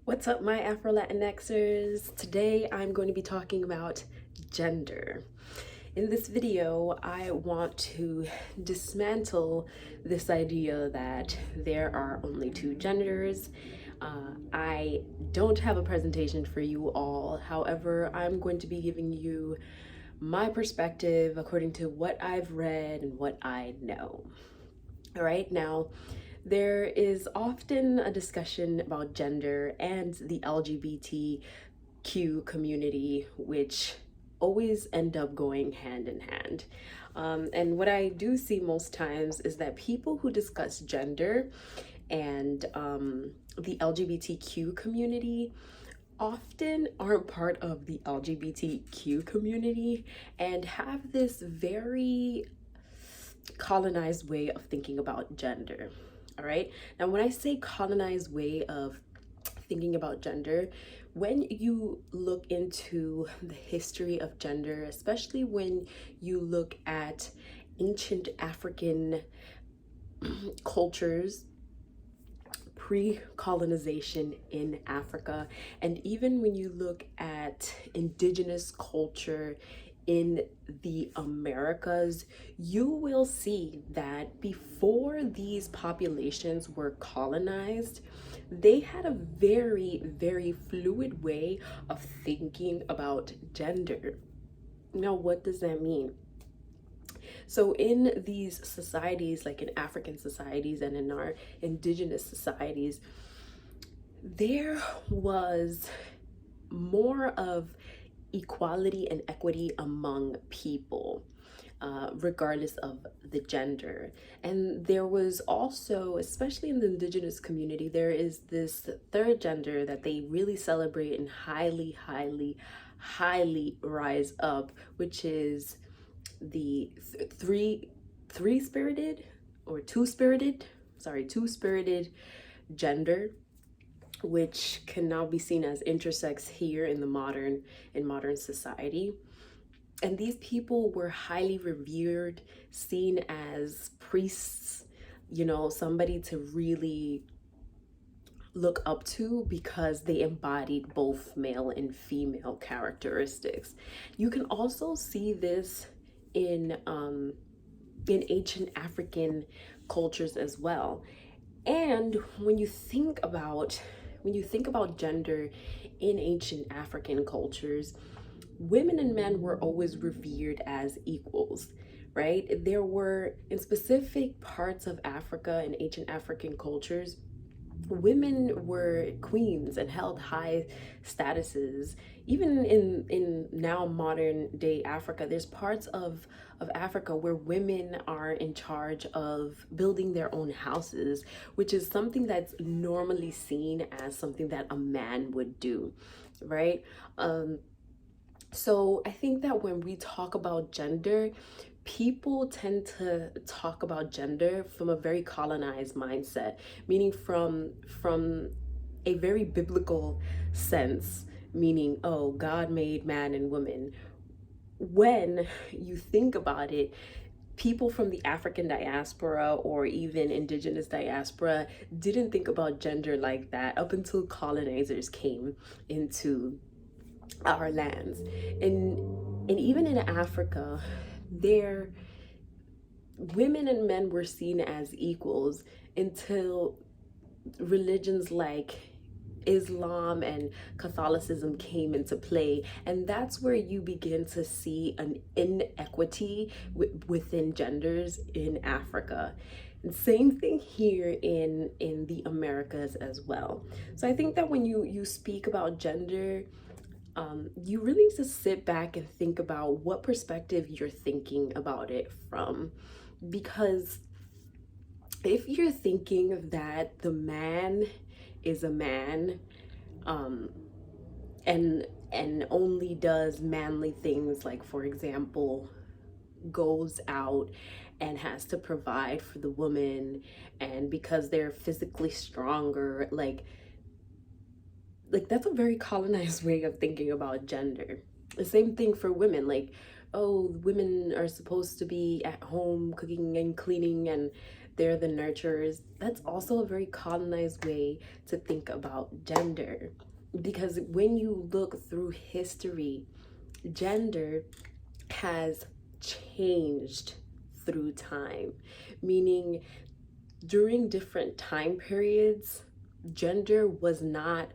What's up, my Afro Latinxers? Today I'm going to be talking about gender. In this video, I want to dismantle this idea that there are only two genders. I don't have a presentation for you all. However, I'm going to be giving you my perspective according to what I've read and what I know. All right, now there is often a discussion about gender and the LGBTQ community, which always end up going hand in hand. And what I do see most times is that people who discuss gender and the LGBTQ community often aren't part of the LGBTQ community and have this very colonized way of thinking about gender. All right, now when I say colonized way of thinking about gender, when you look into the history of gender, especially when you look at ancient African cultures, pre-colonization in Africa, and even when you look at indigenous culture in the Americas, you will see that before these populations were colonized, they had a very, very fluid way of thinking about gender. Now, what does that mean? So in these societies, like in African societies and in our indigenous societies, there was more of equality and equity among people, regardless of the gender. And there was also, especially in the indigenous community, there is this third gender that they really celebrate and highly, highly, highly rise up, which is the three spirited or two spirited gender, which can now be seen as intersex here in modern society. And these people were highly revered, seen as priests, somebody to really look up to because they embodied both male and female characteristics. You can also see this in ancient African cultures as well. And when you think about gender in ancient African cultures, women and men were always revered as equals, right? There were, in specific parts of Africa and ancient African cultures, women were queens and held high statuses. Even in now modern day Africa, there's parts of Africa where women are in charge of building their own houses, which is something that's normally seen as something that a man would do, right? So I think that when we talk about gender, people tend to talk about gender from a very colonized mindset, meaning from a very biblical sense, meaning, oh, God made man and woman. When you think about it, people from the African diaspora or even indigenous diaspora didn't think about gender like that up until colonizers came into our lands. And even in Africa, there women and men were seen as equals until religions like Islam and Catholicism came into play. And that's where you begin to see an inequity within genders in Africa. And same thing here in the Americas as well. So I think that when you speak about gender, you really need to sit back and think about what perspective you're thinking about it from. Because if you're thinking that the man is a man, um, and only does manly things, like for example goes out and has to provide for the woman, and because they're physically stronger, that's a very colonized way of thinking about gender. The same thing for women, like, oh, women are supposed to be at home cooking and cleaning, and they're the nurturers. That's also a very colonized way to think about gender. Because when you look through history, gender has changed through time, meaning during different time periods, gender was not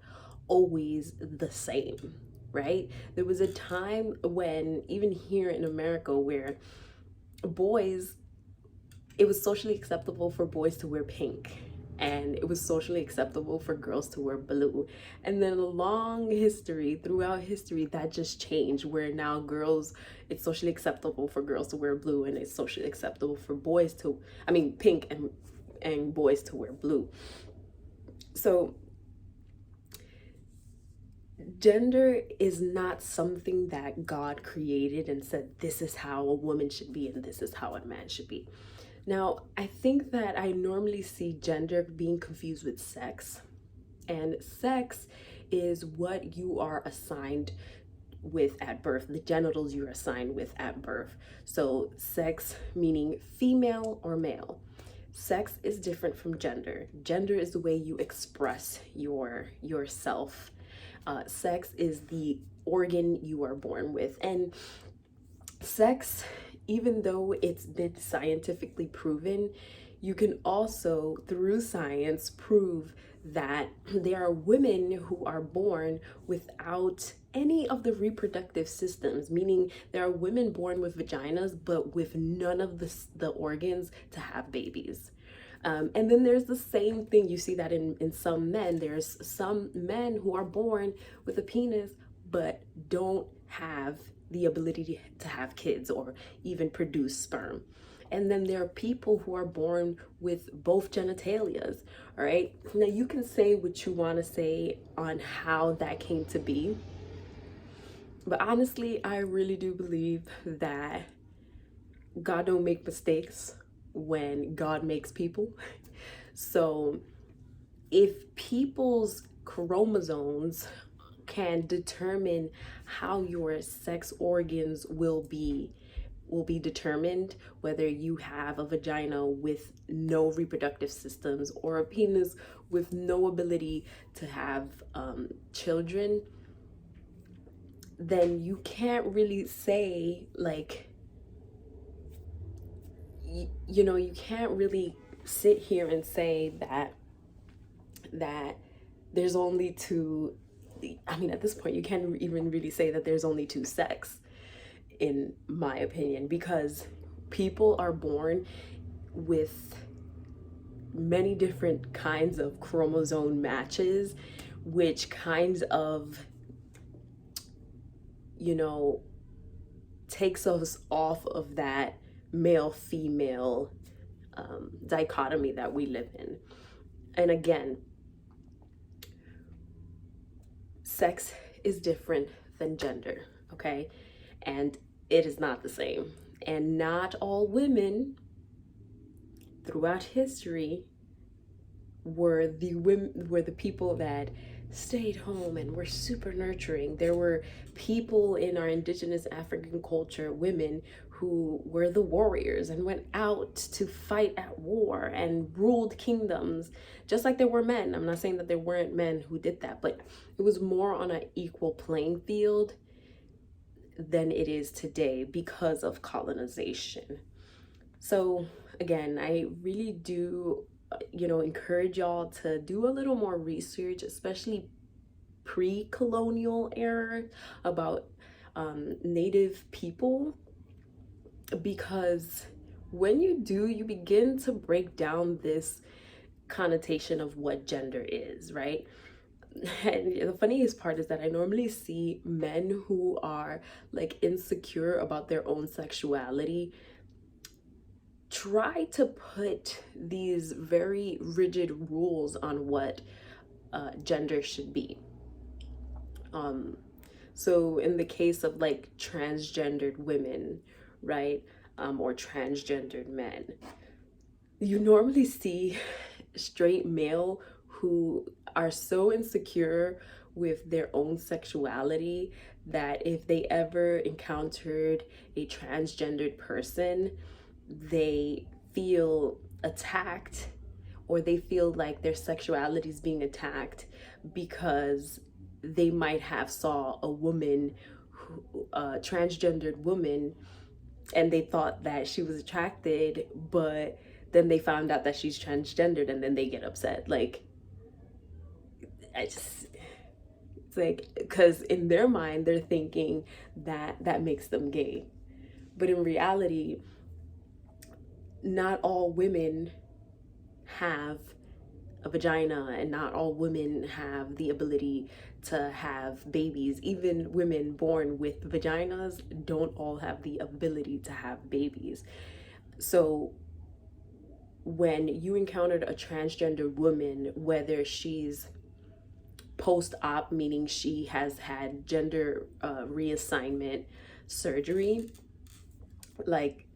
always the same, right? There was a time when, even here in America, where boys, it was socially acceptable for boys to wear pink, and it was socially acceptable for girls to wear blue. And then along history, throughout history, that just changed, where now girls, it's socially acceptable for girls to wear blue, and it's socially acceptable for boys to, I mean, pink, and boys to wear blue. So gender is not something that God created and said, this is how a woman should be and this is how a man should be. Now, I think that I normally see gender being confused with sex. And sex is what you are assigned with at birth, the genitals you're assigned with at birth. So sex meaning female or male. Sex is different from gender. Gender is the way you express yourself. Sex is the organ you are born with. And sex, even though it's been scientifically proven, you can also, through science, prove that there are women who are born without any of the reproductive systems, meaning there are women born with vaginas but with none of the organs to have babies. And then there's the same thing, you see that in some men. There's some men who are born with a penis but don't have the ability to have kids or even produce sperm. And then there are people who are born with both genitalias. All right, now you can say what you want to say on how that came to be, but honestly, I really do believe that God don't make mistakes when God makes people. So if people's chromosomes can determine how your sex organs will be determined, whether you have a vagina with no reproductive systems or a penis with no ability to have children, then you can't really say, like, you can't really sit here and say that there's only two. I mean, at this point, you can't even really say that there's only two sex, in my opinion, because people are born with many different kinds of chromosome matches, which kinds of, takes us off of that male female dichotomy that we live in. And again, sex is different than gender, okay? And it is not the same. And not all women throughout history were the people that stayed home and were super nurturing. There were people in our indigenous African culture, women, who were the warriors and went out to fight at war and ruled kingdoms, just like there were men. I'm not saying that there weren't men who did that, but it was more on an equal playing field than it is today because of colonization. So again, I really do encourage y'all to do a little more research, especially pre-colonial era, about Native people, because when you do, you begin to break down this connotation of what gender is, right? And the funniest part is that I normally see men who are like insecure about their own sexuality try to put these very rigid rules on what gender should be. So in the case of like transgendered women, right, or transgendered men, you normally see straight male who are so insecure with their own sexuality that if they ever encountered a transgendered person, they feel attacked, or they feel like their sexuality is being attacked because they might have saw a woman, a transgendered woman, and they thought that she was attracted, but then they found out that she's transgendered, and then they get upset. Like, I just, it's like, because in their mind they're thinking that that makes them gay, but in reality, not all women have a vagina, and not all women have the ability to have babies. Even women born with vaginas don't all have the ability to have babies. So when you encountered a transgender woman, whether she's post-op, meaning she has had gender reassignment surgery, like,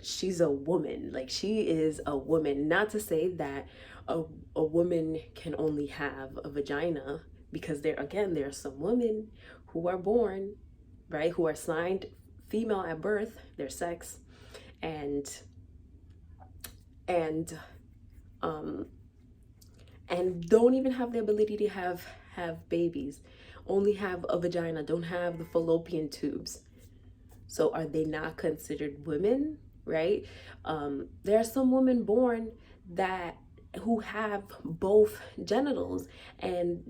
she's a woman. Like, she is a woman. Not to say that a woman can only have a vagina, because there are some women who are born, right, who are assigned female at birth, their sex, and and um and don't even have the ability to have babies, only have a vagina, don't have the fallopian tubes. So are they not considered women, right? There are some women born that who have both genitals, and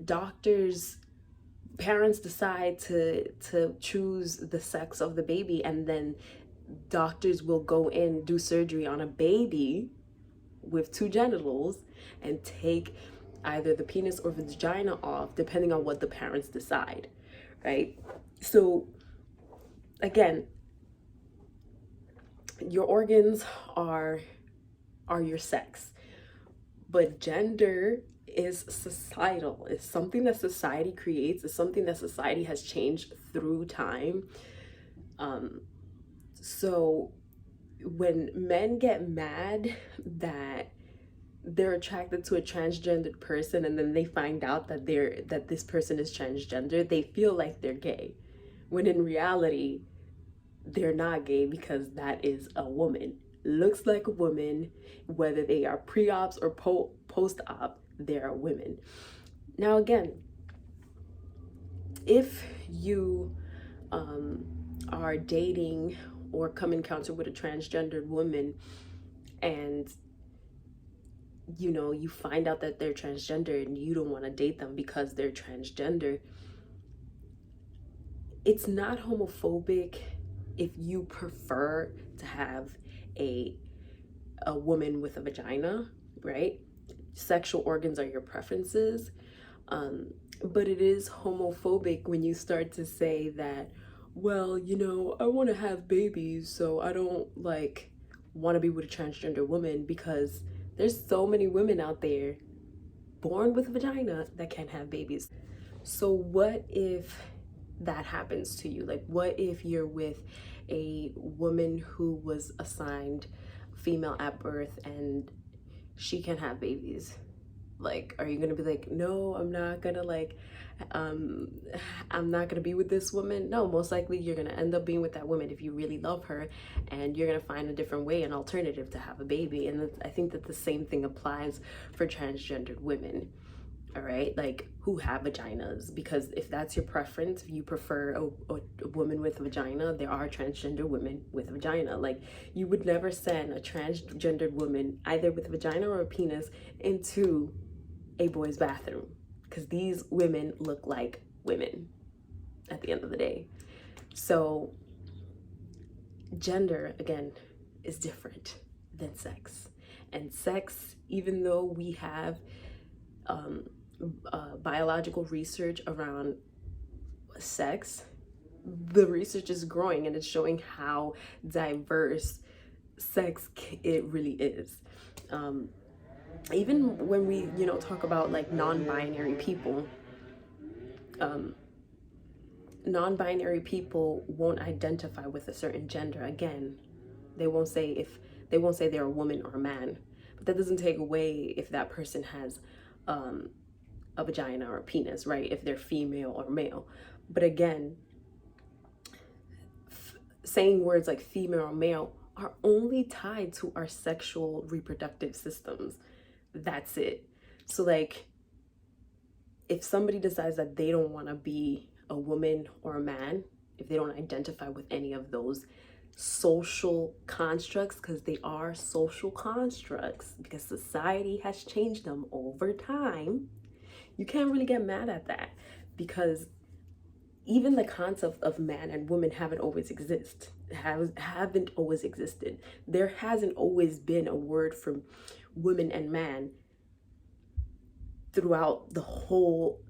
parents decide to choose the sex of the baby, and then doctors will go in, do surgery on a baby with two genitals, and take either the penis or the vagina off, depending on what the parents decide, right? So again, your organs are your sex, but gender is societal. It's something that society creates. It's something that society has changed through time. So when men get mad that they're attracted to a transgendered person, and then they find out that this person is transgender, they feel like they're gay, when in reality they're not gay, because that is a woman, looks like a woman, whether they are pre-ops or post-op, they're a women. Now again, if you are dating or come encounter with a transgendered woman, and you find out that they're transgender and you don't want to date them because they're transgender, it's not homophobic if you prefer to have a woman with a vagina, right? Sexual organs are your preferences. But it is homophobic when you start to say that, well, I want to have babies, so I don't want to be with a transgender woman, because there's so many women out there born with a vagina that can't have babies. So what if that happens to you? Like, what if you're with a woman who was assigned female at birth and she can have babies? Like, are you gonna be like, no, I'm not gonna I'm not gonna be with this woman? No, most likely you're gonna end up being with that woman if you really love her, and you're gonna find a different way, an alternative to have a baby. And I think that the same thing applies for transgendered women. All right, like, who have vaginas, because if that's your preference, if you prefer a woman with a vagina, there are transgender women with a vagina. Like, you would never send a transgendered woman, either with a vagina or a penis, into a boy's bathroom, because these women look like women at the end of the day. So gender, again, is different than sex. And sex, even though we have biological research around sex, the research is growing, and it's showing how diverse sex it really is. Even when we talk about like non-binary people, non-binary people won't identify with a certain gender. Again, they won't say they're a woman or a man, but that doesn't take away if that person has a vagina or a penis, right? If they're female or male. But again, saying words like female or male are only tied to our sexual reproductive systems. That's it. So like, if somebody decides that they don't want to be a woman or a man, if they don't identify with any of those social constructs, because they are social constructs, because society has changed them over time, you can't really get mad at that, because even the concept of man and woman haven't always existed. There hasn't always been a word for woman and man throughout the whole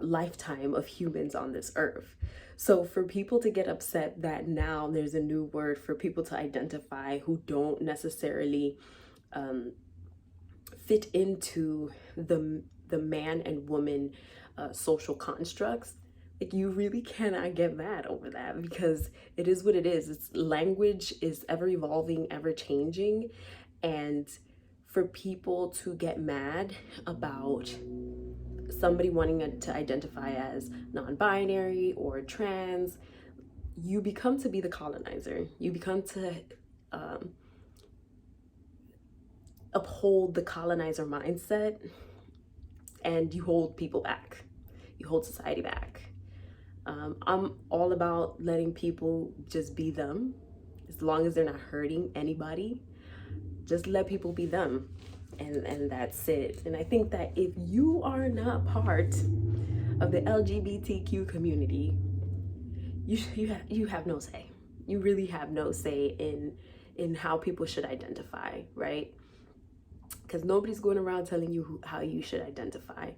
lifetime of humans on this earth. So for people to get upset that now there's a new word for people to identify who don't necessarily fit into the man and woman social constructs, like, you really cannot get mad over that, because it is what it is. It's language is ever evolving, ever changing, and for people to get mad about somebody wanting to identify as non-binary or trans, you become to be the colonizer. You become to uphold the colonizer mindset, and you hold people back. You hold society back. I'm all about letting people just be them, as long as they're not hurting anybody. Just let people be them, and that's it. And I think that if you are not part of the LGBTQ community, you have no say. You really have no say in how people should identify, right? Because nobody's going around telling you how you should identify.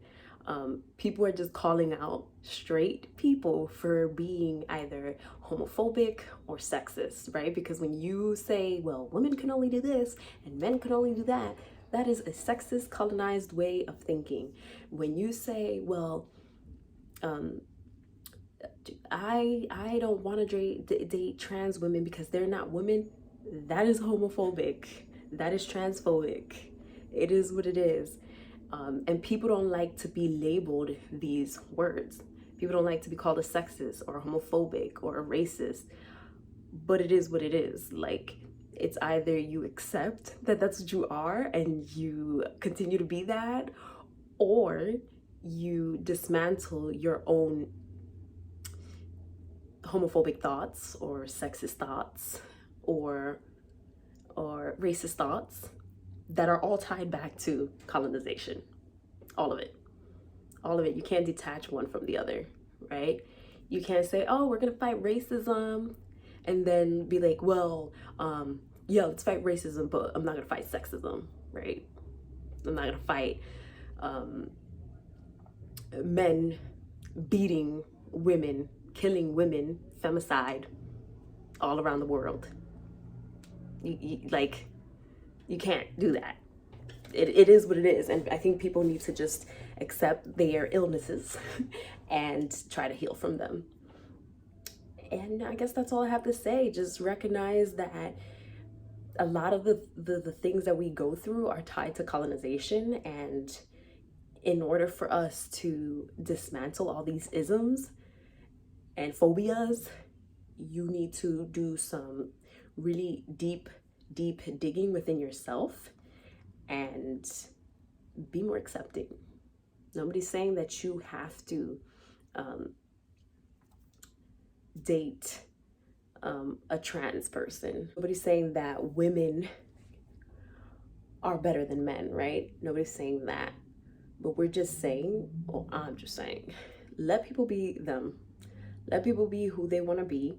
People are just calling out straight people for being either homophobic or sexist, right? Because when you say, well, women can only do this and men can only do that, that is a sexist, colonized way of thinking. When you say, well, I don't want to date trans women because they're not women, that is homophobic. That is transphobic. It is what it is. And people don't like to be labeled these words. People don't like to be called a sexist or homophobic or a racist. But it is what it is. Like, it's either you accept that that's what you are and you continue to be that, or you dismantle your own homophobic thoughts or sexist thoughts or racist thoughts that are all tied back to colonization. All of it. All of it. You can't detach one from the other, right? You can't say, oh, we're going to fight racism, and then be like, well, yeah, let's fight racism, but I'm not going to fight sexism, right? I'm not going to fight men beating women, killing women, femicide all around the world. You can't do that. It is what it is. And I think people need to just accept their illnesses and try to heal from them. And I guess that's all I have to say. Just recognize that a lot of the things that we go through are tied to colonization. And in order for us to dismantle all these isms and phobias, you need to do some really deep digging within yourself and be more accepting. Nobody's saying that you have to date a trans person. Nobody's saying that women are better than men, right? Nobody's saying that. But we're just saying, well, I'm just saying, let people be them. Let people be who they want to be.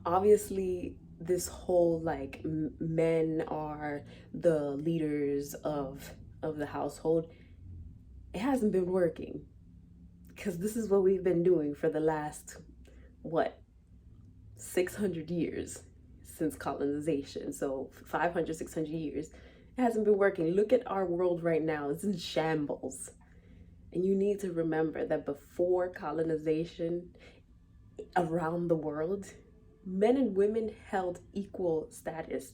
Obviously, this whole like men are the leaders of the household, it hasn't been working, because this is what we've been doing for the last 600 years since colonization. So 500, 600 years, it hasn't been working. Look at our world right now. It's in shambles. And you need to remember that before colonization, around the world, men and women held equal status.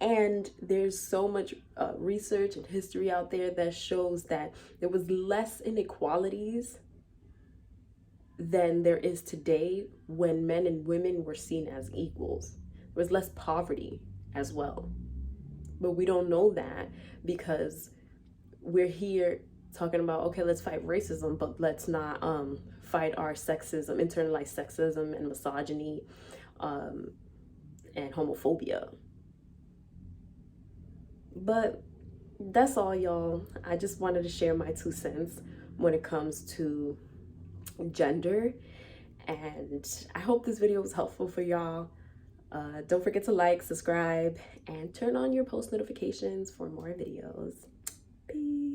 And there's so much research and history out there that shows that there was less inequalities than there is today when men and women were seen as equals. There's less poverty as well. But we don't know that because we're here talking about, okay, let's fight racism, but let's not fight our sexism, internalized sexism and misogyny and homophobia. But that's all, y'all. I just wanted to share my 2 cents when it comes to gender, and I hope this video was helpful for y'all. Don't forget to like, subscribe, and turn on your post notifications for more videos. Peace.